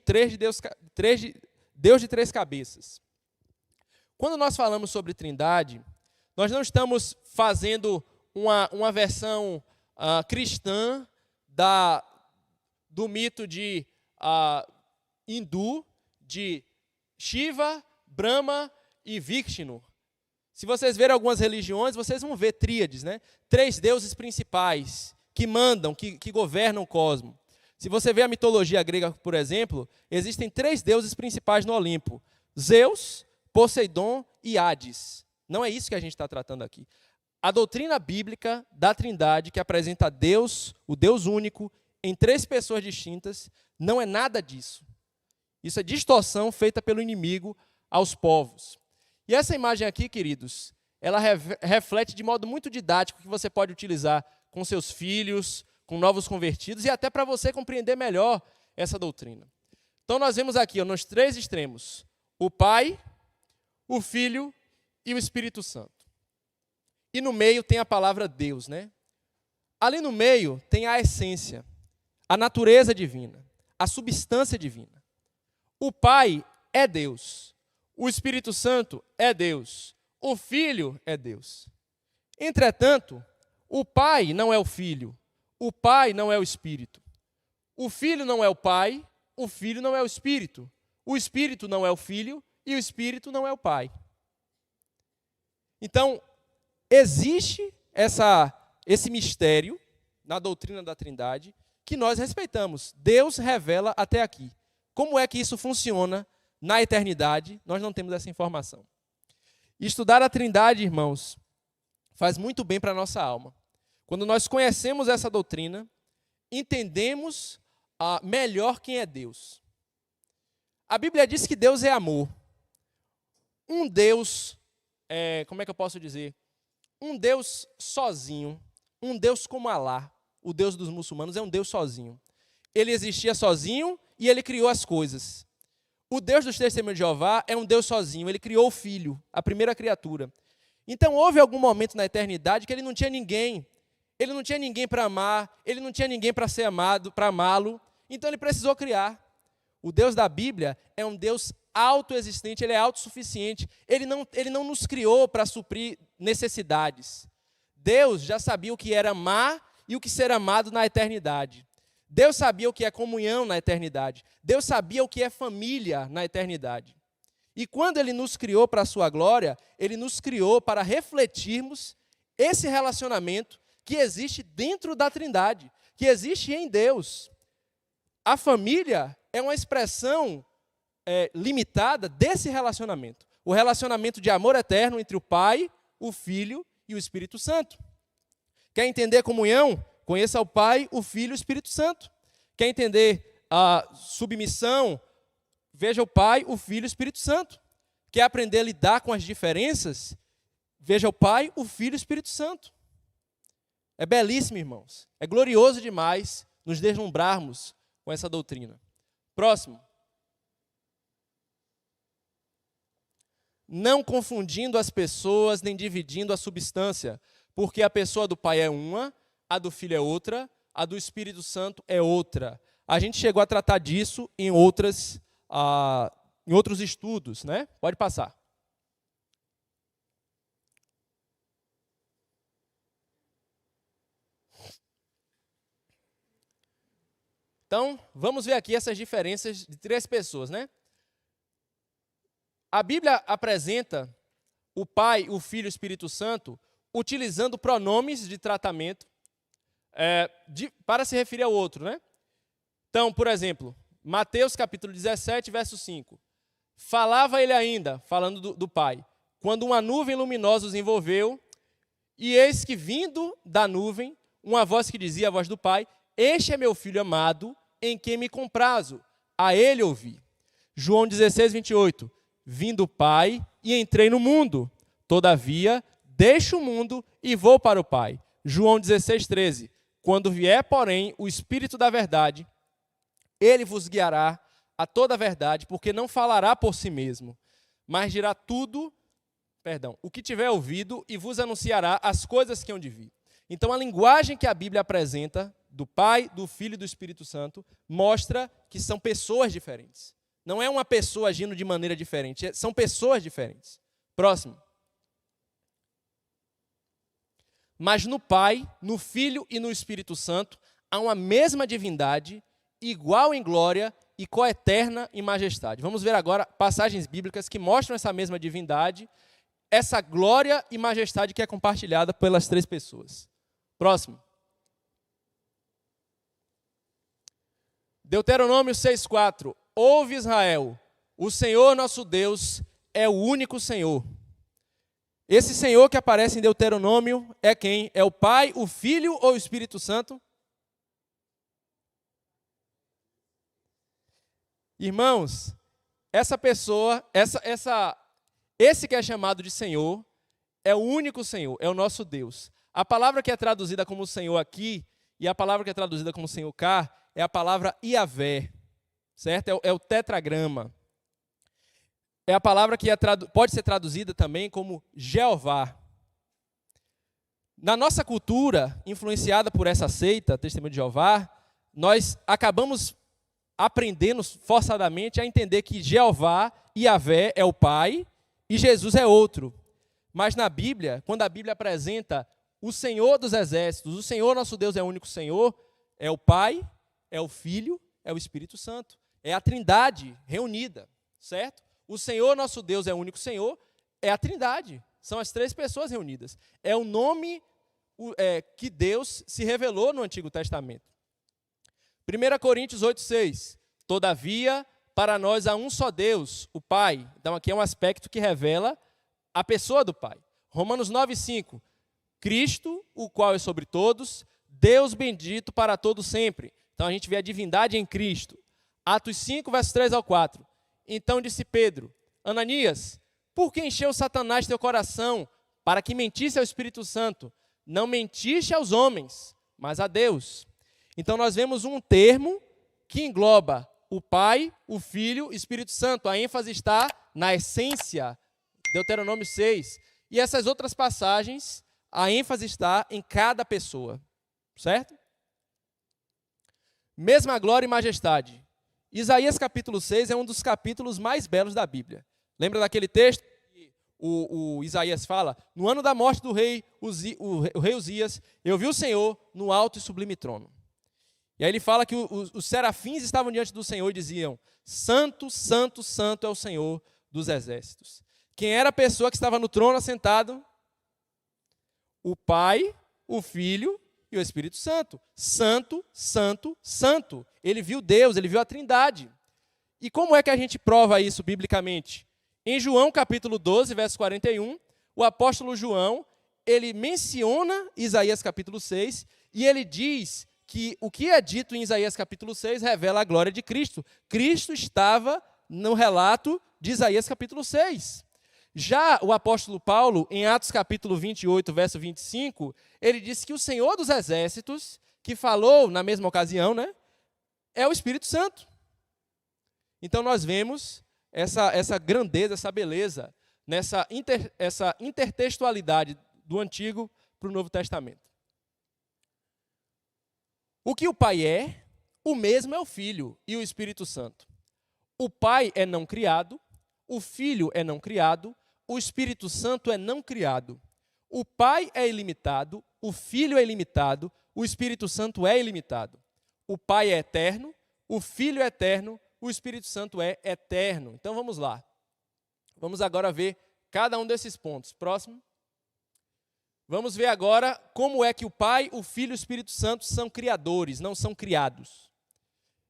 Deus de 3 cabeças? Quando nós falamos sobre Trindade, nós não estamos fazendo uma versão cristã do mito de hindu, de Shiva, Brahma e Vishnu. Se vocês verem algumas religiões, vocês vão ver tríades, né? 3 deuses principais que mandam, que governam o cosmos. Se você vê a mitologia grega, por exemplo, existem 3 deuses principais no Olimpo: Zeus, Poseidon e Hades. Não é isso que a gente está tratando aqui. A doutrina bíblica da Trindade, que apresenta Deus, o Deus único, em 3 pessoas distintas, não é nada disso. Isso é distorção feita pelo inimigo aos povos. E essa imagem aqui, queridos, ela reflete de modo muito didático que você pode utilizar com seus filhos, com novos convertidos e até para você compreender melhor essa doutrina. Então nós vemos aqui, nos 3 extremos, o Pai, o Filho e o Espírito Santo. E no meio tem a palavra Deus, né? Ali no meio tem a essência, a natureza divina, a substância divina. O Pai é Deus, o Espírito Santo é Deus, o Filho é Deus. Entretanto, o Pai não é o Filho, o Pai não é o Espírito. O Filho não é o Pai, o Filho não é o Espírito. O Espírito não é o Filho e o Espírito não é o Pai. Então, existe esse mistério na doutrina da Trindade que nós respeitamos. Deus revela até aqui. Como é que isso funciona na eternidade? Nós não temos essa informação. Estudar a Trindade, irmãos, faz muito bem para a nossa alma. Quando nós conhecemos essa doutrina, entendemos melhor quem é Deus. A Bíblia diz que Deus é amor. Um Deus, como é que eu posso dizer? Um Deus sozinho, um Deus como Alá, o Deus dos muçulmanos, é um Deus sozinho. Ele existia sozinho e ele criou as coisas. O Deus dos Testemunhos de Jeová é um Deus sozinho, ele criou o Filho, a primeira criatura. Então houve algum momento na eternidade que ele não tinha ninguém. Ele não tinha ninguém para amar, ele não tinha ninguém para ser amado, para amá-lo. Então ele precisou criar. O Deus da Bíblia é um Deus autoexistente, ele é autossuficiente. Ele não nos criou para suprir necessidades. Deus já sabia o que era amar e o que ser amado na eternidade. Deus sabia o que é comunhão na eternidade. Deus sabia o que é família na eternidade. E quando ele nos criou para a sua glória, ele nos criou para refletirmos esse relacionamento que existe dentro da Trindade, que existe em Deus. A família é uma expressão limitada desse relacionamento. O relacionamento de amor eterno entre o Pai, o Filho e o Espírito Santo. Quer entender comunhão? Conheça o Pai, o Filho e o Espírito Santo. Quer entender a submissão? Veja o Pai, o Filho e o Espírito Santo. Quer aprender a lidar com as diferenças? Veja o Pai, o Filho e o Espírito Santo. É belíssimo, irmãos. É glorioso demais nos deslumbrarmos com essa doutrina. Próximo. Não confundindo as pessoas, nem dividindo a substância, porque a pessoa do Pai é uma, a do Filho é outra, a do Espírito Santo é outra. A gente chegou a tratar disso em outros estudos, né? Pode passar. Então, vamos ver aqui essas diferenças de 3 pessoas, né? A Bíblia apresenta o Pai, o Filho e o Espírito Santo utilizando pronomes de tratamento para se referir ao outro, né? Então, por exemplo, Mateus capítulo 17, verso 5. Falava ele ainda, falando do Pai, quando uma nuvem luminosa os envolveu, e eis que vindo da nuvem, uma voz que dizia, a voz do Pai, este é meu Filho amado, em quem me comprazo, a ele ouvi. João 16, 28. Vim do Pai e entrei no mundo, todavia deixo o mundo e vou para o Pai. João 16, 13. Quando vier, porém, o Espírito da verdade, ele vos guiará a toda a verdade, porque não falará por si mesmo, mas dirá o que tiver ouvido e vos anunciará as coisas que hão de vir. Então, a linguagem que a Bíblia apresenta do Pai, do Filho e do Espírito Santo mostra que são pessoas diferentes. Não é uma pessoa agindo de maneira diferente, são pessoas diferentes. Próximo. Mas no Pai, no Filho e no Espírito Santo há uma mesma divindade, igual em glória e coeterna em majestade. Vamos ver agora passagens bíblicas que mostram essa mesma divindade, essa glória e majestade que é compartilhada pelas três pessoas. Próximo. Deuteronômio 6,4. Ouve Israel, o Senhor nosso Deus é o único Senhor. Esse Senhor que aparece em Deuteronômio é quem? É o Pai, o Filho ou o Espírito Santo? Irmãos, essa pessoa, esse que é chamado de Senhor, é o único Senhor, é o nosso Deus. A palavra que é traduzida como Senhor aqui, e a palavra que é traduzida como Senhor cá, é a palavra Iavé, certo? É o tetragrama. É a palavra que pode ser traduzida também como Jeová. Na nossa cultura, influenciada por essa seita, Testemunho de Jeová, nós acabamos aprendendo forçadamente a entender que Jeová, Iavé, é o Pai e Jesus é outro. Mas na Bíblia, quando a Bíblia apresenta o Senhor dos Exércitos, o Senhor nosso Deus é o único Senhor, é o Pai, é o Filho, é o Espírito Santo. É a Trindade reunida, certo? O Senhor nosso Deus é o único Senhor, é a Trindade. São as três pessoas reunidas. É o nome que Deus se revelou no Antigo Testamento. 1 Coríntios 8,6. Todavia, para nós há um só Deus, o Pai. Então aqui é um aspecto que revela a pessoa do Pai. Romanos 9,5. Cristo, o qual é sobre todos, Deus bendito para todos sempre. Então a gente vê a divindade em Cristo. Atos 5, versos 3 ao 4. Então disse Pedro, Ananias, por que encheu Satanás teu coração para que mentisse ao Espírito Santo? Não mentiste aos homens, mas a Deus. Então nós vemos um termo que engloba o Pai, o Filho e o Espírito Santo. A ênfase está na essência, Deuteronômio 6. E essas outras passagens, a ênfase está em cada pessoa, certo? Mesma glória e majestade. Isaías capítulo 6 é um dos capítulos mais belos da Bíblia. Lembra daquele texto que o Isaías fala? No ano da morte do rei Uzias, eu vi o Senhor no alto e sublime trono. E aí ele fala que os serafins estavam diante do Senhor e diziam, Santo, Santo, Santo é o Senhor dos exércitos. Quem era a pessoa que estava no trono assentado? O Pai, o Filho e o Espírito Santo. Santo, Santo, Santo. Ele viu Deus, ele viu a Trindade. E como é que a gente prova isso biblicamente? Em João capítulo 12, verso 41, o apóstolo João, ele menciona Isaías capítulo 6 e ele diz que o que é dito em Isaías capítulo 6 revela a glória de Cristo. Cristo estava no relato de Isaías capítulo 6. Já o apóstolo Paulo, em Atos capítulo 28, verso 25, ele disse que o Senhor dos Exércitos, que falou na mesma ocasião, né, é o Espírito Santo. Então nós vemos essa grandeza, essa beleza, essa intertextualidade do Antigo para o Novo Testamento. O que o Pai é, o mesmo é o Filho e o Espírito Santo. O Pai é não criado, o Filho é não criado, o Espírito Santo é não criado. O Pai é ilimitado, o Filho é ilimitado, o Espírito Santo é ilimitado. O Pai é eterno, o Filho é eterno, o Espírito Santo é eterno. Então vamos lá. Vamos agora ver cada um desses pontos. Próximo. Vamos ver agora como é que o Pai, o Filho e o Espírito Santo são criadores, não são criados.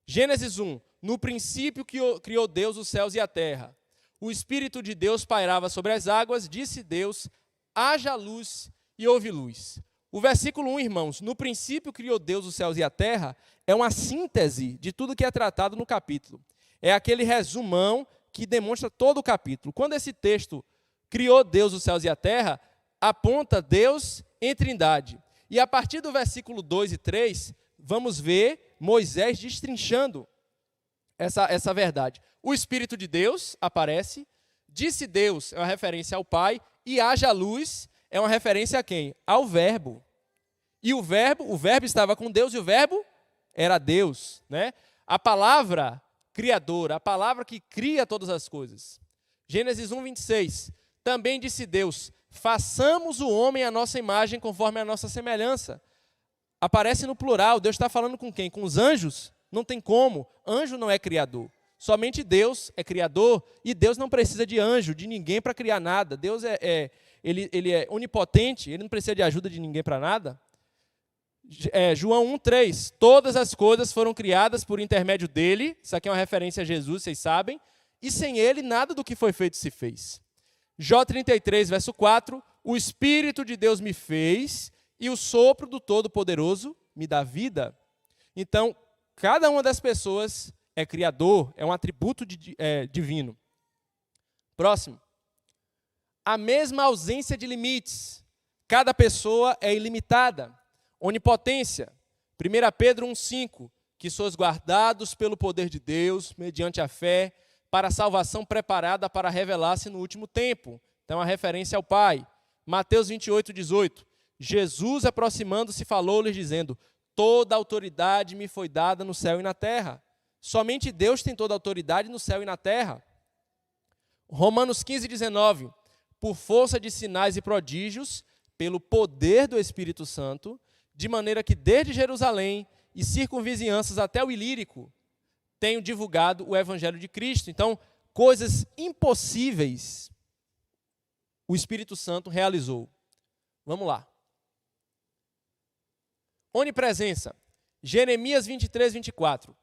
Gênesis 1. No princípio criou Deus os céus e a terra. O Espírito de Deus pairava sobre as águas, disse Deus, haja luz e houve luz. O versículo 1, irmãos, no princípio criou Deus os céus e a terra, é uma síntese de tudo que é tratado no capítulo. É aquele resumão que demonstra todo o capítulo. Quando esse texto, criou Deus os céus e a terra, aponta Deus em Trindade. E a partir do versículo 2 e 3, vamos ver Moisés destrinchando essa verdade. O Espírito de Deus aparece, disse Deus é uma referência ao Pai, e haja luz é uma referência a quem? Ao Verbo. E o verbo estava com Deus e o Verbo era Deus, né? A palavra criadora, a palavra que cria todas as coisas. Gênesis 1, 26. Também disse Deus, façamos o homem à nossa imagem conforme a nossa semelhança. Aparece no plural, Deus está falando com quem? Com os anjos? Não tem como, anjo não é criador. Somente Deus é criador e Deus não precisa de anjo, de ninguém para criar nada. Deus ele é onipotente, ele não precisa de ajuda de ninguém para nada. João 1,3, todas as coisas foram criadas por intermédio dele, isso aqui é uma referência a Jesus, vocês sabem, e sem ele nada do que foi feito se fez. Jó 33, verso 4, o Espírito de Deus me fez e o sopro do Todo-Poderoso me dá vida. Então, cada uma das pessoas é criador, é um atributo divino. Próximo. A mesma ausência de limites. Cada pessoa é ilimitada. Onipotência. 1 Pedro 1,5. Que sois guardados pelo poder de Deus, mediante a fé, para a salvação preparada para revelar-se no último tempo. Então, a referência ao Pai. Mateus 28,18. Jesus, aproximando-se, falou-lhes, dizendo, toda autoridade me foi dada no céu e na terra. Somente Deus tem toda a autoridade no céu e na terra. Romanos 15,19. Por força de sinais e prodígios, pelo poder do Espírito Santo, de maneira que desde Jerusalém e circunvizinhanças até o Ilírico, tenho divulgado o Evangelho de Cristo. Então, coisas impossíveis, o Espírito Santo realizou. Vamos lá. Onipresença. Jeremias 23:24.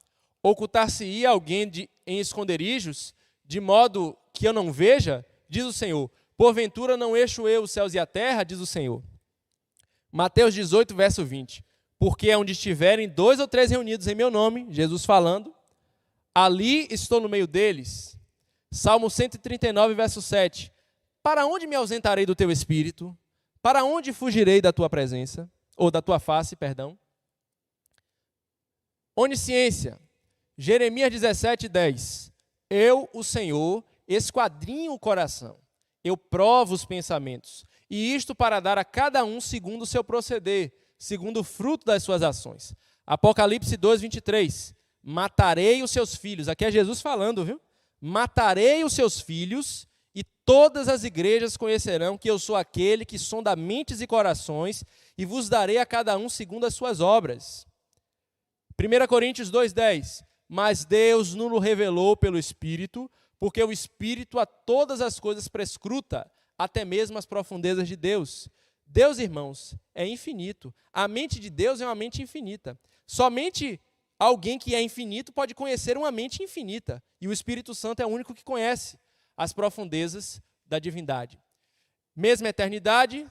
Ocultar-se-ia alguém em esconderijos, de modo que eu não veja, diz o Senhor. Porventura não eixo eu os céus e a terra, diz o Senhor. Mateus 18, verso 20. Porque onde estiverem 2 ou 3 reunidos em meu nome, Jesus falando, ali estou no meio deles. Salmo 139, verso 7. Para onde me ausentarei do teu espírito? Para onde fugirei da tua presença? Ou da tua face, perdão. Onisciência. Jeremias 17, 10. Eu, o Senhor, esquadrinho o coração. Eu provo os pensamentos. E isto para dar a cada um segundo o seu proceder, segundo o fruto das suas ações. Apocalipse 2, 23. Matarei os seus filhos. Aqui é Jesus falando, viu? Matarei os seus filhos e todas as igrejas conhecerão que eu sou aquele que sonda mentes e corações e vos darei a cada um segundo as suas obras. 1 Coríntios 2,10. Mas Deus nos revelou pelo Espírito, porque o Espírito a todas as coisas prescruta, até mesmo as profundezas de Deus. Deus, irmãos, é infinito. A mente de Deus é uma mente infinita. Somente alguém que é infinito pode conhecer uma mente infinita. E o Espírito Santo é o único que conhece as profundezas da divindade. Mesma eternidade,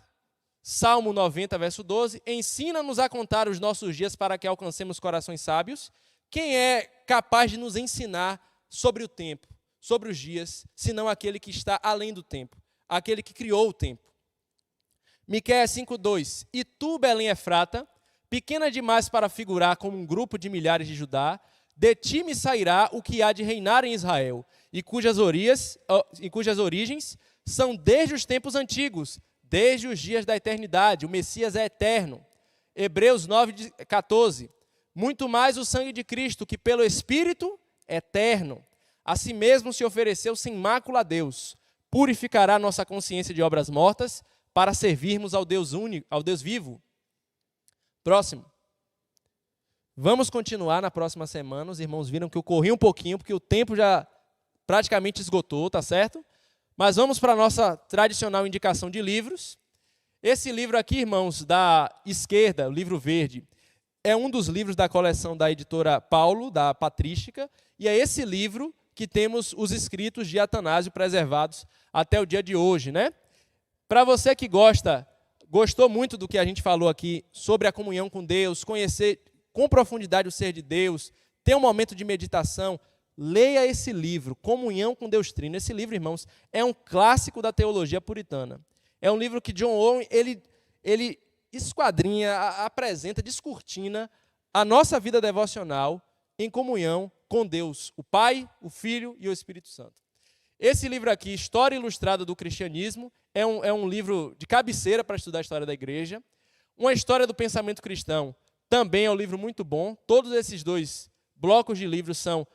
Salmo 90, verso 12. Ensina-nos a contar os nossos dias para que alcancemos corações sábios. Quem é capaz de nos ensinar sobre o tempo, sobre os dias, senão aquele que está além do tempo, aquele que criou o tempo? Miqueias 5:2. E tu, Belém Efrata, pequena demais para figurar como um grupo de milhares de Judá, de ti me sairá o que há de reinar em Israel, e cujas origens são desde os tempos antigos, desde os dias da eternidade. O Messias é eterno. Hebreus 9:14. Muito mais o sangue de Cristo, que pelo Espírito eterno, a si mesmo se ofereceu sem mácula a Deus, purificará nossa consciência de obras mortas, para servirmos ao Deus único, ao Deus vivo. Próximo. Vamos continuar na próxima semana. Os irmãos viram que eu corri um pouquinho, porque o tempo já praticamente esgotou, tá certo? Mas vamos para a nossa tradicional indicação de livros. Esse livro aqui, irmãos, da esquerda, o livro verde, é um dos livros da coleção da editora Paulo, da Patrística, e é esse livro que temos os escritos de Atanásio preservados até o dia de hoje, né? Para você que gostou muito do que a gente falou aqui sobre a comunhão com Deus, conhecer com profundidade o ser de Deus, ter um momento de meditação, leia esse livro, Comunhão com Deus Trino. Esse livro, irmãos, é um clássico da teologia puritana. É um livro que John Owen, ele esquadrinha, apresenta, descortina a nossa vida devocional em comunhão com Deus, o Pai, o Filho e o Espírito Santo. Esse livro aqui, História Ilustrada do Cristianismo, é um livro de cabeceira para estudar a história da igreja. Uma História do Pensamento Cristão também é um livro muito bom. Todos esses dois blocos de livros são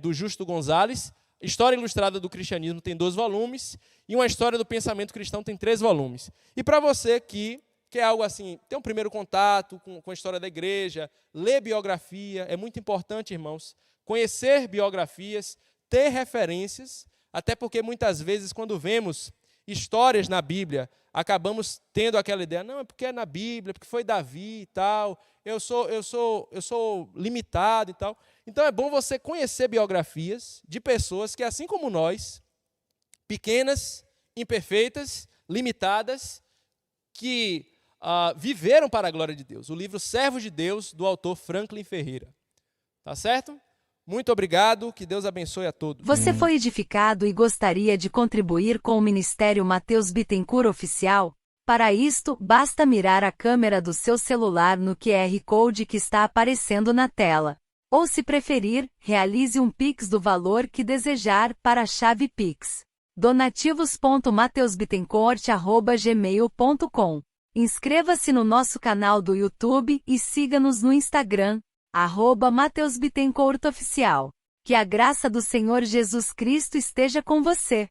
do Justo Gonzalez. História Ilustrada do Cristianismo tem 2 volumes, e uma História do Pensamento Cristão tem 3 volumes. E para você que quer algo assim, ter um primeiro contato com a história da igreja, ler biografia, é muito importante, irmãos, conhecer biografias, ter referências, até porque muitas vezes quando vemos histórias na Bíblia, acabamos tendo aquela ideia, não, é porque é na Bíblia, porque foi Davi e tal, eu sou limitado e tal. Então é bom você conhecer biografias de pessoas que, assim como nós, pequenas, imperfeitas, limitadas, que viveram para a glória de Deus. O livro Servos de Deus, do autor Franklin Ferreira. Tá certo? Muito obrigado, que Deus abençoe a todos. Você foi edificado e gostaria de contribuir com o Ministério Mateus Bittencourt Oficial? Para isto, basta mirar a câmera do seu celular no QR Code que está aparecendo na tela. Ou, se preferir, realize um Pix do valor que desejar para a chave Pix: donativos.mateusbittencourt@gmail.com. Inscreva-se no nosso canal do YouTube e siga-nos no Instagram, @Mateus Bittencourt Oficial. Que a graça do Senhor Jesus Cristo esteja com você.